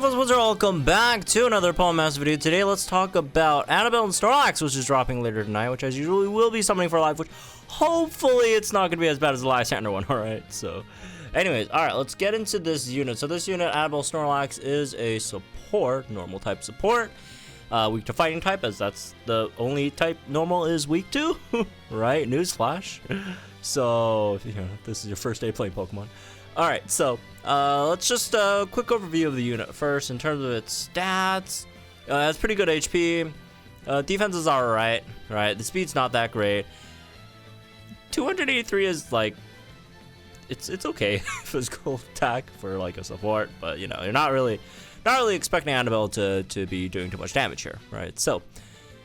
What's up, welcome back to another Palm Master video. Today let's talk about Anabel Snorlax, which is dropping later tonight, which as usually will be summoning for live, which hopefully it's not going to be as bad as the Lysander one, alright? So, anyways, alright, let's get into this unit. So this unit, Anabel Snorlax, is a support, normal type support. Weak to fighting type, as that's the only type normal is weak to, right? Newsflash. So, you know, this is your first day playing Pokemon. Alright, so, let's just a quick overview of the unit first. In terms of its stats, it has pretty good HP. Defense is alright, right? The speed's not that great. 283 is like, it's okay physical attack for like a support, but you know, you're not really expecting Anabel to be doing too much damage here, right? So,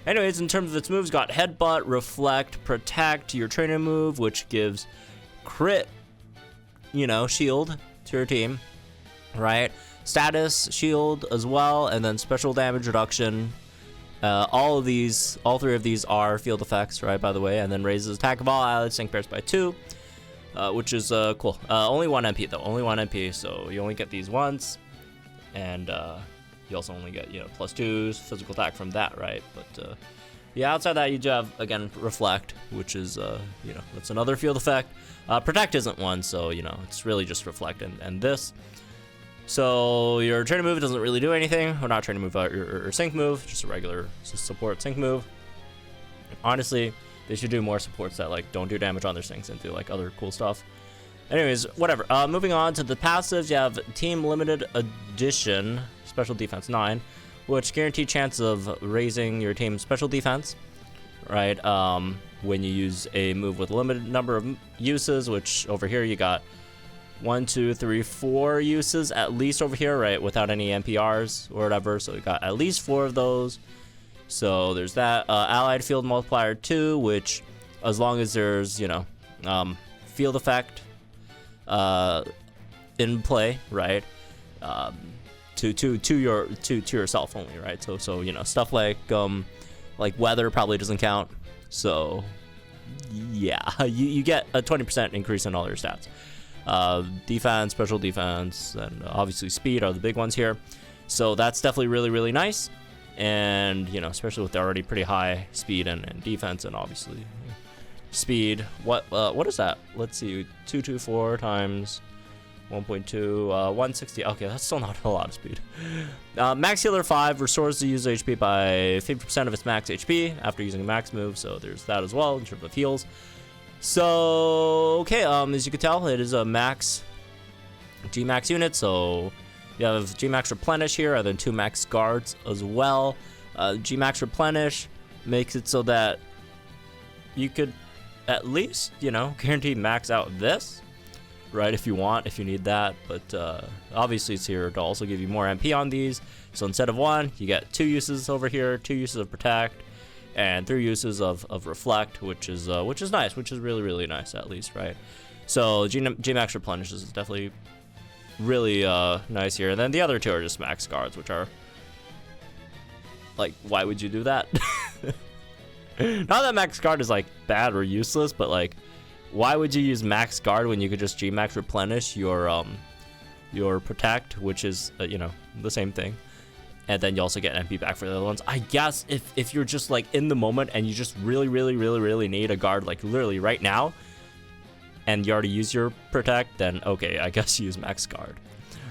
anyways, in terms of its moves, got Headbutt, Reflect, Protect, your trainer move, which gives crit, you know, shield to your team, right? Status shield as well, and then special damage reduction. All three of these are field effects, right, by the way, and then raises attack of all allied sync pairs by 2, which is cool. Only 1 MP though, only 1 MP, so you only get these once, and you also only get, you know, +2s physical attack from that, right? But yeah, outside that you do have, again, Reflect, which is, you know, that's another field effect. Protect isn't one, so, you know, it's really just Reflect and this. So your training move doesn't really do anything, or not training move, your sync move, just a regular support sync move. Honestly, they should do more supports that, like, don't do damage on their syncs and do, like, other cool stuff. Anyways, whatever. Moving on to the passives, you have Team Limited Edition, Special Defense 9, which guaranteed chance of raising your team's special defense, right? When you use a move with a limited number of uses, which over here you got 1, 2, 3, 4 uses at least over here, right? Without any NPRs or whatever, so you got at least 4 of those. So there's that. Allied Field Multiplier 2, which as long as there's, you know, field effect in play, right? To yourself only, right? So you know, stuff like weather probably doesn't count. So yeah, you get a 20% increase in all your stats. Defense, special defense, and obviously speed are the big ones here. So that's definitely really nice. And you know, especially with the already pretty high speed and defense, and obviously speed. What is that? Let's see, 224 times 1.2, 160. Okay, that's still not a lot of speed. Max Healer 5 restores the user HP by 50% of its max HP after using a max move, so there's that as well in terms of heals. So, okay, as you can tell, it is a max G-Max unit, so you have G-Max Replenish here, and then 2 max guards as well. G-Max Replenish makes it so that you could at least, you know, guarantee max out this, right, if you need that, but obviously it's here to also give you more MP on these. So instead of 1, you get 2 uses over here, 2 uses of Protect, and 3 uses of Reflect, which is nice, which is really nice, at least, right? So G-Max Replenish is definitely really nice here. And then the other 2 are just max guards, which are like, why would you do that? Not that max guard is like bad or useless, but like, why would you use max guard when you could just G-Max Replenish your Protect, which is you know, the same thing, and then you also get MP back for the other ones. I guess if you're just like in the moment and you just really need a guard, like literally right now, and you already use your Protect, then okay, I guess use max guard,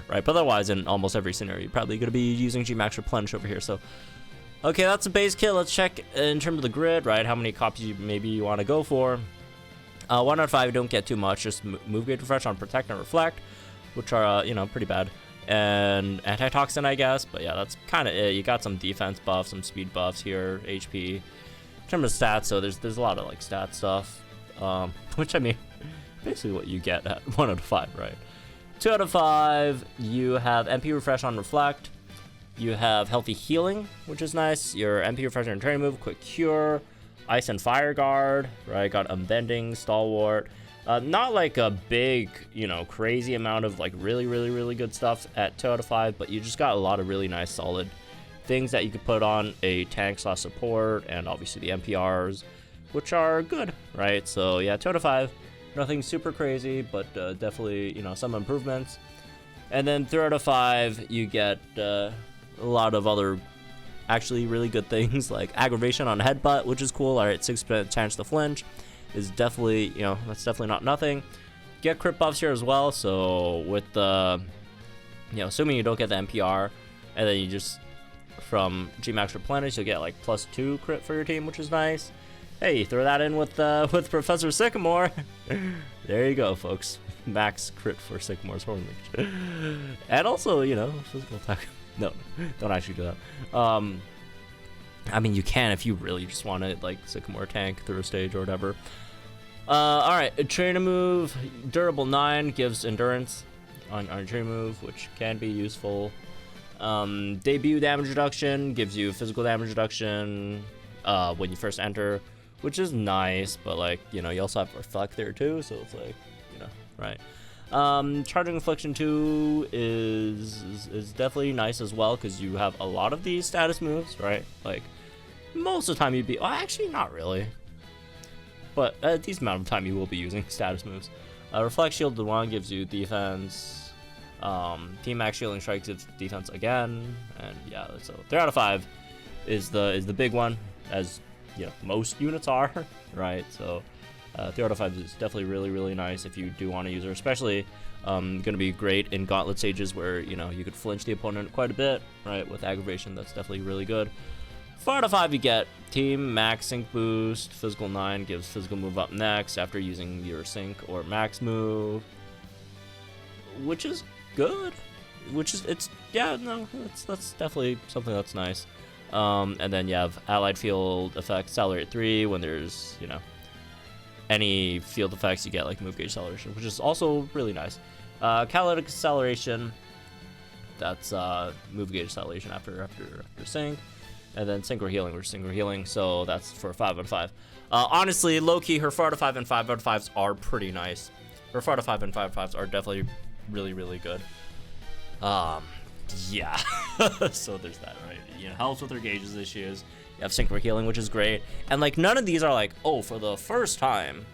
right? But otherwise, in almost every scenario, you're probably gonna be using G-Max Replenish over here. So okay, that's a base kit. Let's check in terms of the grid, right? How many copies maybe you want to go for. 1 out of 5, don't get too much. Just move Gauge Refresh on Protect and Reflect, which are, you know, pretty bad. And Antitoxin, I guess. But yeah, that's kind of it. You got some defense buffs, some speed buffs here, HP. In terms of stats, so there's a lot of, like, stat stuff. Which, I mean, basically what you get at 1 out of 5, right? 2 out of 5, you have MP Refresh on Reflect. You have Healthy Healing, which is nice. Your MP Refresh on Training Move, Quick Cure. Ice and Fire Guard, right? Got Unbending, Stalwart. Not like a big, you know, crazy amount of like really good stuff at 2 out of 5, but you just got a lot of really nice solid things that you could put on a tank / support, and obviously the NPRs, which are good, right? So yeah, 2 out of 5. Nothing super crazy, but definitely, you know, some improvements. And then 3 out of 5, you get a lot of other actually really good things like aggravation on headbutt, which is cool. All right, 6% chance to flinch is definitely, you know, that's definitely not nothing. Get crit buffs here as well. So with the, you know, assuming you don't get the NPR, and then you just from Gmax Replenish, you'll get like +2 crit for your team, which is nice. Hey, throw that in with Professor Sycamore. There you go, folks. Max crit for Sycamore's Horn Leech. And also, you know, physical attack. No, don't actually do that. I mean, you can if you really just want to, like, Sycamore tank through a stage or whatever. Alright, a trainer move, Durable 9 gives endurance on a trainer move, which can be useful. Debut damage reduction gives you physical damage reduction when you first enter, which is nice, but, like, you know, you also have Reflect there too, so it's like, you know, right. Charging Affliction 2 is definitely nice as well, because you have a lot of these status moves, right? Like, most of the time you'd be, well, actually not really, but a decent amount of time you will be using status moves. Reflect Shield 1 gives you defense. Team Max Shielding Strike gives defense again, and yeah, so 3 out of 5 is the big one, as you know, most units are, right? So 3 out of 5 is definitely really nice if you do want to use her, especially going to be great in gauntlet stages where, you know, you could flinch the opponent quite a bit, right? With aggravation, that's definitely really good. 4 out of 5 you get Team Max Sync Boost. Physical 9 gives physical move up next after using your Sync or Max move, which is good. That's definitely something that's nice. And then you have Allied Field Effect Accelerate 3 when there's, you know, any field effects you get, like Move Gauge Acceleration, which is also really nice. Catalytic Acceleration, that's Move Gauge Acceleration after Sync. And then Synchro Healing, which is Synchro Healing, so that's for 5 out of 5. Honestly, low-key, her 4 out of 5 and 5 out of 5s are pretty nice. Her 4 out of 5 and 5 out of 5s are definitely really good. Yeah. So there's that, right? You know, helps with her gauges issues. You have Synchro Healing, which is great. And, like, none of these are like, oh, for the first time,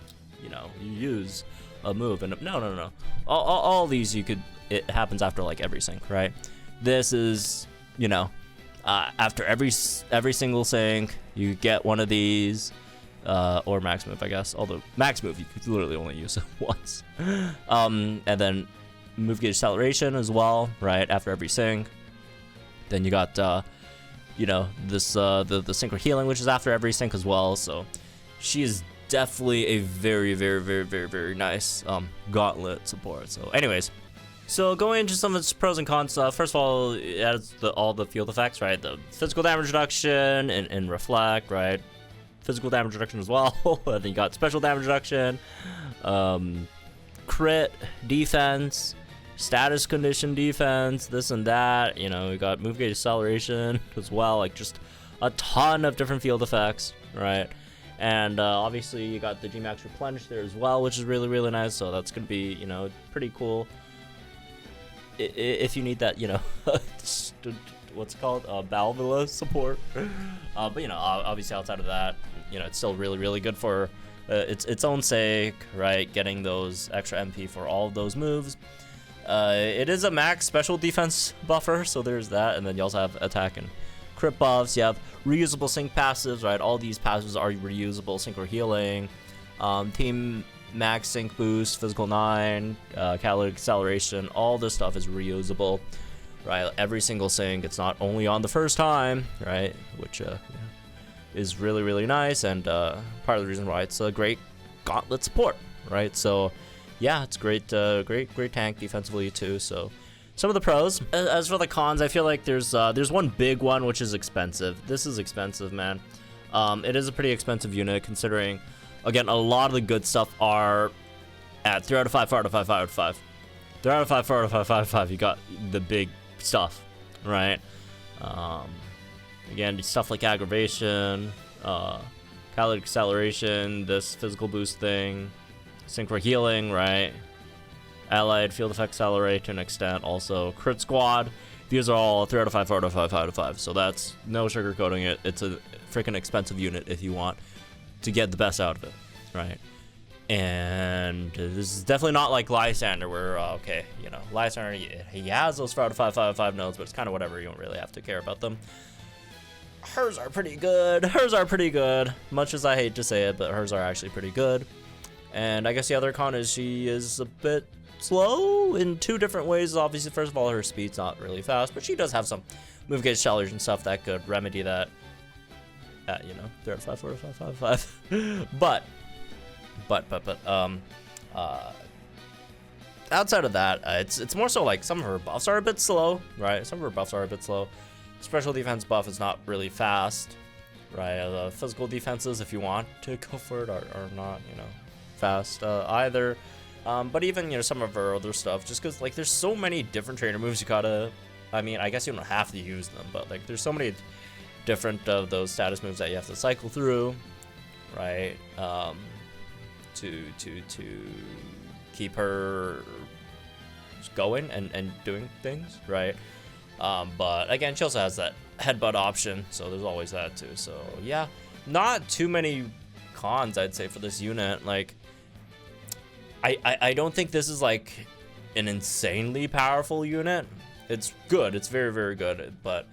you know, you use a move. And no. All these it happens after, like, every sync, right? This is, you know, after every single sync, you get one of these, or Max Move, I guess. Although, Max Move, you could literally only use it once. And then Move Gauge Acceleration as well, right, after every sync. Then you got, you know, this the Synchro Healing, which is after every sync as well. So she is definitely a very nice gauntlet support. So anyways, so going into some of its pros and cons stuff. First of all, it has all the field effects, right? The physical damage reduction and Reflect, right? Physical damage reduction as well. And then you got special damage reduction, crit, defense, status condition defense, this and that. You know, we got Move Gauge Acceleration as well, like just a ton of different field effects, right? And obviously you got the Gmax Replenish there as well, which is really nice. So that's gonna be, you know, pretty cool if you need that, you know, what's it called, Balvula support. But you know, obviously outside of that, you know, it's still really good for its own sake, right? Getting those extra MP for all of those moves. It is a max special defense buffer, so there's that. And then you also have attack and crit buffs. You have reusable sync passives, right? All these passives are reusable. Synchro Healing, Team Max Sync Boost, Physical 9, Catalytic Acceleration. All this stuff is reusable, right? Every single sync. It's not only on the first time, right? Which is really nice, and part of the reason why it's a great gauntlet support, right? So yeah, it's great tank defensively too. So some of the pros. As for the cons, I feel like there's one big one, which is expensive. This is expensive, man. It is a pretty expensive unit, considering, again, a lot of the good stuff are at 3 out of 5, 4 out of 5, 5 out of 5. 3 out of 5, 4 out of 5, 5 out of 5. You got the big stuff, right? Again, stuff like aggravation, catalytic acceleration, this physical boost thing, Synchro Healing, right? Allied field effect accelerate to an extent. Also, crit squad. These are all 3 out of 5, 4 out of 5, 5 out of 5. So that's no sugarcoating it. It's a freaking expensive unit if you want to get the best out of it, right? And this is definitely not like Lysander, where, okay, you know, Lysander, he has those 4 out of 5 nodes, but it's kind of whatever. You don't really have to care about them. Hers are pretty good. Hers are pretty good. Much as I hate to say it, but hers are actually pretty good. And I guess the other con is she is a bit slow in 2 different ways. Obviously, first of all, her speed's not really fast, but she does have some move gauge challenge and stuff that could remedy that. You know, 3 out of 5, 4 out of 5, 5. But outside of that, it's more so like some of her buffs are a bit slow, right? Some of her buffs are a bit slow. Special defense buff is not really fast, right? The physical defenses, if you want to go for it, are not, you know, fast either. But even, you know, some of her other stuff, just because, like, there's so many different trainer moves you gotta, I mean, I guess you don't have to use them, but, like, there's so many different of those status moves that you have to cycle through, right? To keep her going and doing things, right? But again, she also has that headbutt option, so there's always that too. So yeah, not too many cons, I'd say, for this unit. Like, I don't think this is like an insanely powerful unit. It's good, it's very, very good, but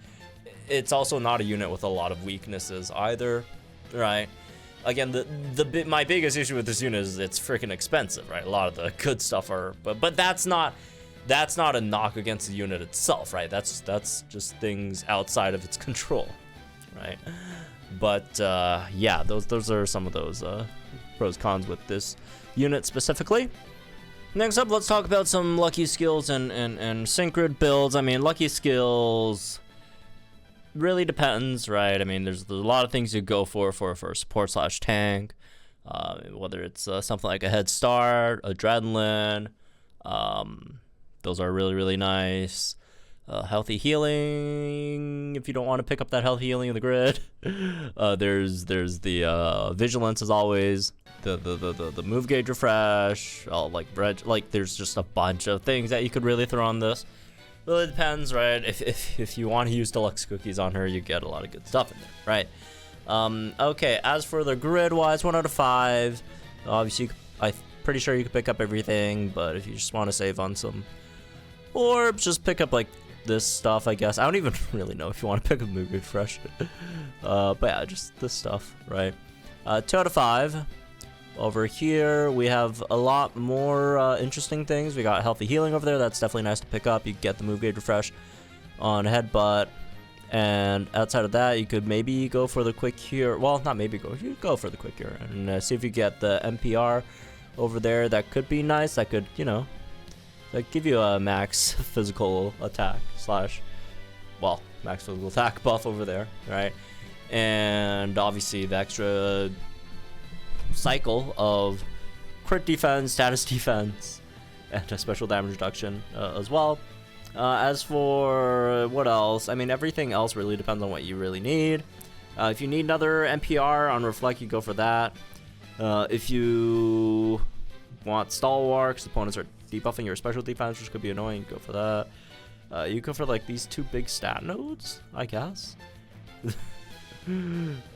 it's also not a unit with a lot of weaknesses either, right? Again, my biggest issue with this unit is it's freaking expensive, right? A lot of the good stuff are, but that's not a knock against the unit itself, right? That's just things outside of its control, right? But yeah, those are some of those pros cons with this unit specifically. Next up, let's talk about some lucky skills and synchro builds. I mean, lucky skills really depends, right? I mean, there's a lot of things you go for support / tank, whether it's something like a head start, adrenaline, those are really, really nice. Healthy healing, if you don't want to pick up that healthy healing in the grid. There's the vigilance as always, the move gauge refresh, like there's just a bunch of things that you could really throw on this. Really depends, right? If you want to use deluxe cookies on her, you get a lot of good stuff in there, right? Okay, as for the grid-wise, 1 out of 5. Obviously, I'm pretty sure you can pick up everything, but if you just want to save on some orbs, just pick up, like, this stuff, I guess. I don't even really know if you want to pick up Move Refresh. But yeah, just this stuff, right? 2 out of 5. Over here, we have a lot more interesting things. We got healthy healing over there. That's definitely nice to pick up. You get the move gauge refresh on headbutt. And outside of that, you could maybe go for the quick cure. Well, not maybe go. You go for the quick cure and see if you get the NPR over there. That could be nice. That could, you know, that give you a max physical attack max physical attack buff over there, right? And obviously the extra cycle of crit defense, status defense, and a special damage reduction as well. As for what else, I mean, everything else really depends on what you really need. If you need another NPR on Reflect, you go for that. If you want Stalwart, because opponents are debuffing your special defense, which could be annoying, go for that. You go for like these 2 big stat nodes, I guess.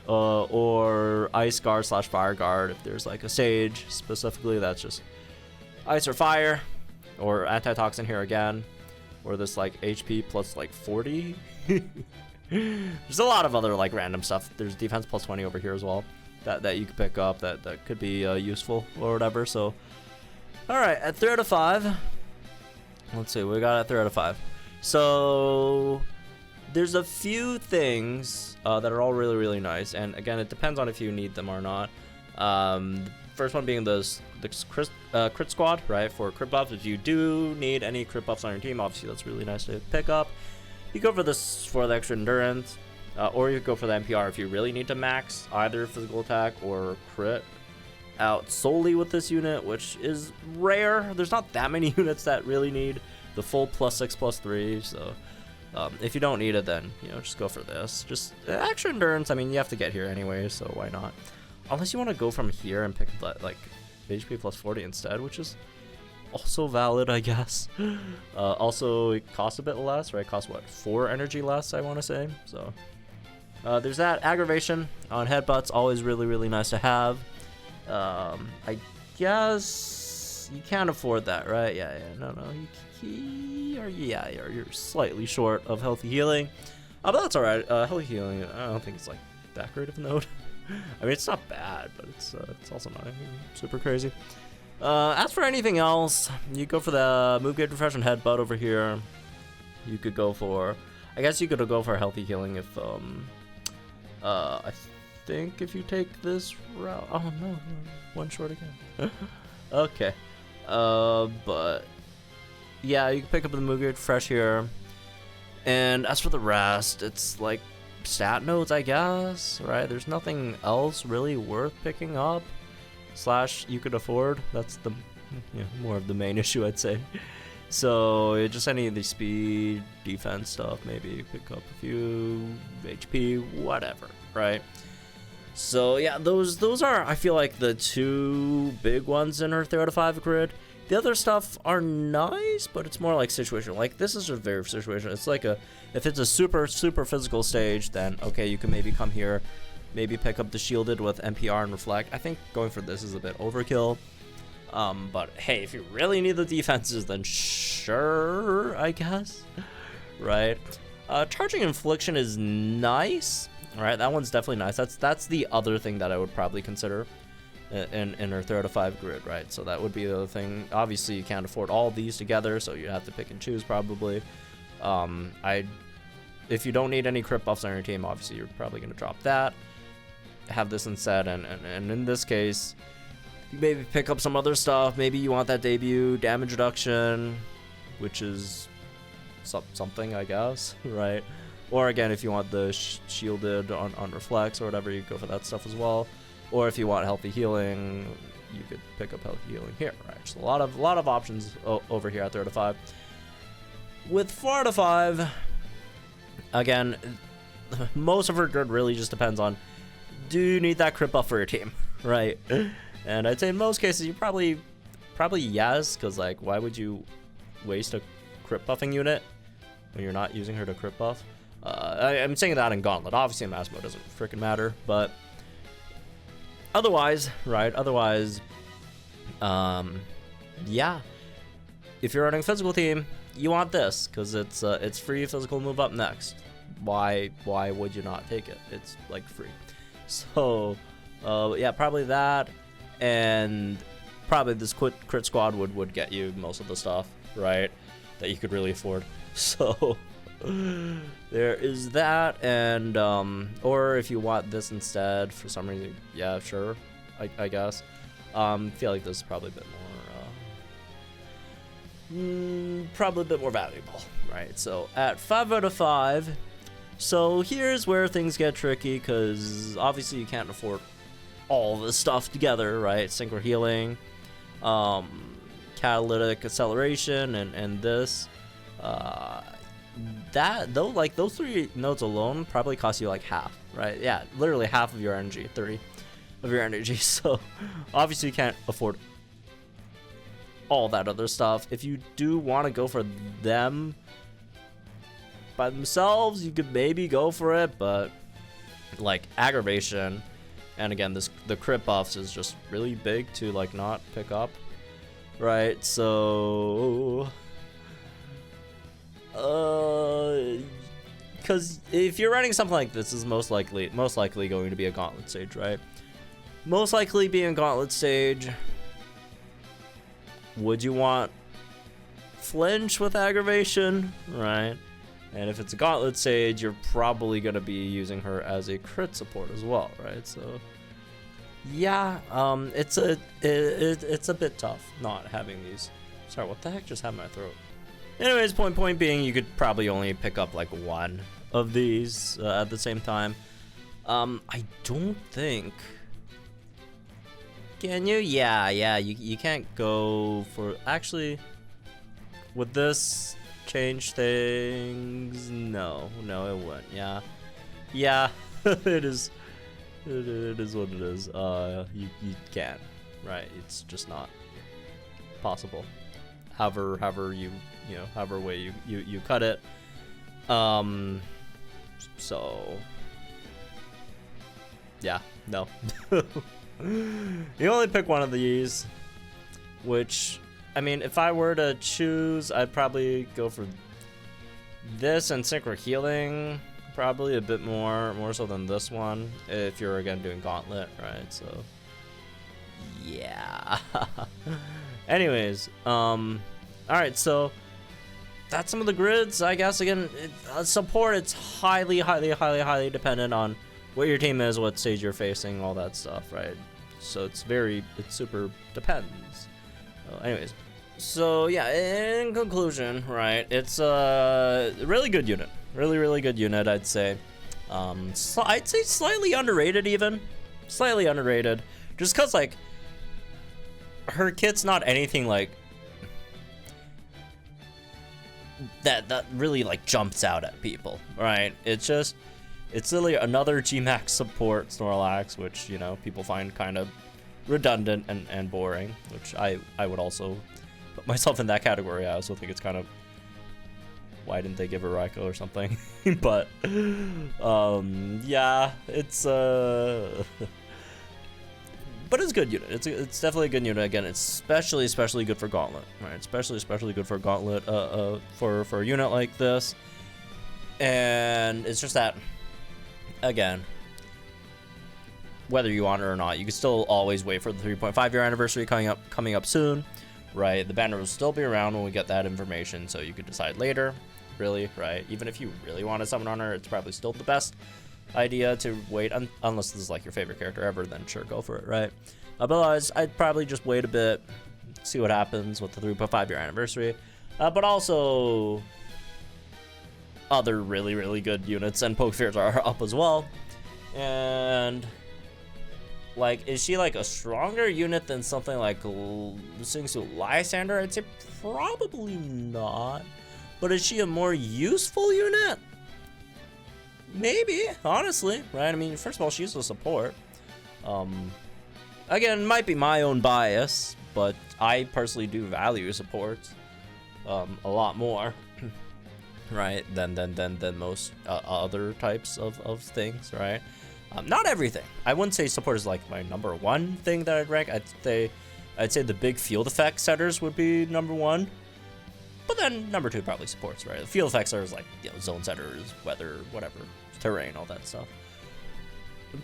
Or Ice Guard / Fire Guard if there's like a Sage specifically that's just Ice or Fire, or Antitoxin here again, or this like HP plus like 40. There's a lot of other like random stuff. There's defense plus 20 over here as well that you could pick up that could be useful or whatever. So alright, at 3 out of 5, let's see, we got at 3 out of 5. So there's a few things that are all really, really nice, and again, it depends on if you need them or not. The first one being the crit squad, right? For crit buffs, if you do need any crit buffs on your team, obviously that's really nice to pick up. You go for this for the extra endurance, or you go for the NPR if you really need to max either physical attack or crit out solely with this unit, which is rare. There's not that many units that really need the full +6 +3, so if you don't need it, then, you know, just go for this. Just extra endurance, I mean, you have to get here anyway, so why not? Unless you want to go from here and pick up, like, HP plus 40 instead, which is also valid, I guess. Also, it costs a bit less, right? It costs, what, 4 energy less, I want to say. So, there's that. Aggravation on headbutts, always really, really nice to have. I guess you can't afford that, right? Yeah, no, you're slightly short of healthy healing. But that's alright. Healthy healing, I don't think it's like that great of a node. I mean, it's not bad, but it's also not super crazy. As for anything else, you go for the move gauge refresh and headbutt over here. You could go for, I guess you could go for healthy healing if I think if you take this route. Oh no, one short again. Okay. But yeah, you can pick up the move gauge refresh here. And as for the rest, it's like stat nodes, I guess, right? There's nothing else really worth picking up / you could afford. That's the more of the main issue, I'd say. So just any of the speed, defense stuff, maybe pick up a few HP, whatever, right? So yeah, those are, I feel like, the two big ones in our 3 out of 5 grid. The other stuff are nice, but it's more like situational. Like, this is a very situational. It's like if it's a super physical stage, then okay, you can maybe come here, maybe pick up the shielded with NPR and reflect. I think going for this is a bit overkill. But hey, if you really need the defenses, then sure, I guess, right? Charging infliction is nice, right? That one's definitely nice. That's the other thing that I would probably consider in our 3 out of 5 grid, right? So that would be the other thing. Obviously, you can't afford all these together, so you have to pick and choose probably. If you don't need any crit buffs on your team, obviously you're probably going to drop that. Have this instead, and in this case, you maybe pick up some other stuff. Maybe you want that debut damage reduction, which is something, I guess, right? Or again, if you want the shielded on reflex or whatever, you go for that stuff as well. Or if you want healthy healing, you could pick up healthy healing here, right? So a lot of options over here at 3 out of 5. With 4 out of 5, again, most of our grid really just depends on, do you need that crit buff for your team, right? And I'd say in most cases you probably yes, because like, why would you waste a crit buffing unit when you're not using her to crit buff? I'm saying that in Gauntlet. Obviously in Mass Mode doesn't freaking matter, but otherwise, right? Otherwise, yeah. If you're running a physical team, you want this because it's free physical move up next. Why would you not take it? It's like free. So, yeah, probably that, and probably this crit squad would get you most of the stuff, right? That you could really afford. So there is that, and or if you want this instead for some reason, yeah, sure, I guess. Feel like this is probably a bit more valuable, right? So at 5 out of 5. So here's where things get tricky, because obviously you can't afford all this stuff together, right? Synchro healing, catalytic acceleration, and this. That though, like those 3 nodes alone probably cost you like half, right? Yeah, literally half of your energy, 30 of your energy. So obviously you can't afford all that other stuff. If you do want to go for them by themselves, you could maybe go for it, but like aggravation, and again the crit buffs is just really big to like not pick up, right? So because if you're running something like this, is most likely going to be a gauntlet stage, right? Most likely being a gauntlet stage. Would you want flinch with aggravation, right? And if it's a gauntlet stage, you're probably going to be using her as a crit support as well, right? So yeah, it's a bit tough not having these. Sorry, what the heck just happened to my throat? Anyways, point being, you could probably only pick up like 1 of these at the same time. I don't think. Can you? Yeah, you can't go for, actually, would this change things? No, it wouldn't. Yeah, it is what it is. You can't, right? It's just not possible. However way you cut it. So yeah, no. You only pick 1 of these, which, I mean, if I were to choose, I'd probably go for this and Synchro Healing, probably a bit more so than this one, if you're, again, doing Gauntlet, right? So, yeah. Anyways, alright, so that's some of the grids, I guess. Again, support, it's highly dependent on what your team is, what stage you're facing, all that stuff, right? So it super depends. Anyways, so yeah, in conclusion, right, it's a really good unit. Really good unit, I'd say. I'd say slightly underrated even. Slightly underrated. Just because, like, her kit's not anything, like, that really, like, jumps out at people, right? It's literally another G-Max support Snorlax, which, you know, people find kind of redundant and boring, which I would also put myself in that category. I also think it's kind of, why didn't they give her Raikou or something? But yeah, it's but it's a good unit. It's definitely a good unit. Again, it's especially good for Gauntlet, right? Especially good for Gauntlet, for a unit like this. And it's just that, again, whether you want it or not, you can still always wait for the 3.5-year anniversary coming up soon, right? The banner will still be around when we get that information, so you could decide later, really, right? Even if you really want to summon on her, it's probably still the best idea to wait, unless this is like your favorite character ever, then sure, go for it, right? But otherwise, I'd probably just wait a bit, see what happens with the 3.5-year anniversary, but also other really good units and Pokefairs are up as well. And, like, is she like a stronger unit than something like Singsu Lysander? I'd say probably not. But is she a more useful unit? Maybe, honestly, right? I mean, first of all, she's a support. Again, might be my own bias, but I personally do value support a lot more, right, than most other types of things, right? Not everything. I wouldn't say support is like my number one thing that I'd rank. I'd say the big field effect setters would be number one. But then number two probably supports, right? The field effect setters like, you know, zone setters, weather, whatever, terrain, all that stuff.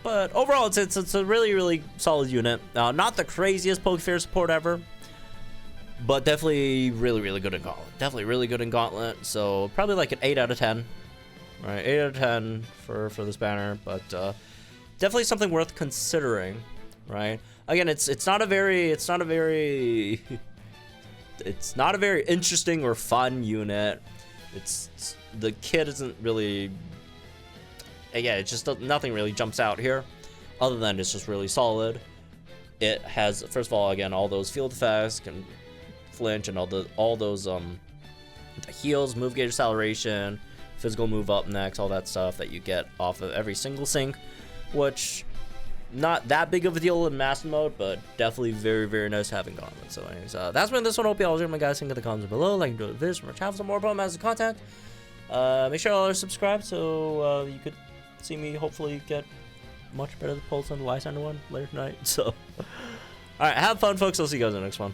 But overall, it's a really solid unit. Not the craziest Pokefair support ever, but definitely really good in Gauntlet. Definitely really good in Gauntlet. So probably like an 8 out of 10. Right, 8 out of 10 for this banner, but definitely something worth considering, right? Again, it's not a very it's not a very interesting or fun unit. The kit isn't really, yeah, it just nothing really jumps out here, other than it's just really solid. It has, first of all, again, all those field effects, can flinch, and all those the heals, move gauge acceleration, physical move up next, all that stuff that you get off of every single sync, which not that big of a deal in master mode, but definitely very nice having Gauntlet. So anyways, that's been this one. Hope you all enjoyed, my guys. Think in the comments below, like and enjoy the videos from our channel for more about master content. Make sure all are subscribed so you could see me hopefully get much better pulse on the Lysander one later tonight. So alright, have fun, folks. I'll see you guys in the next one.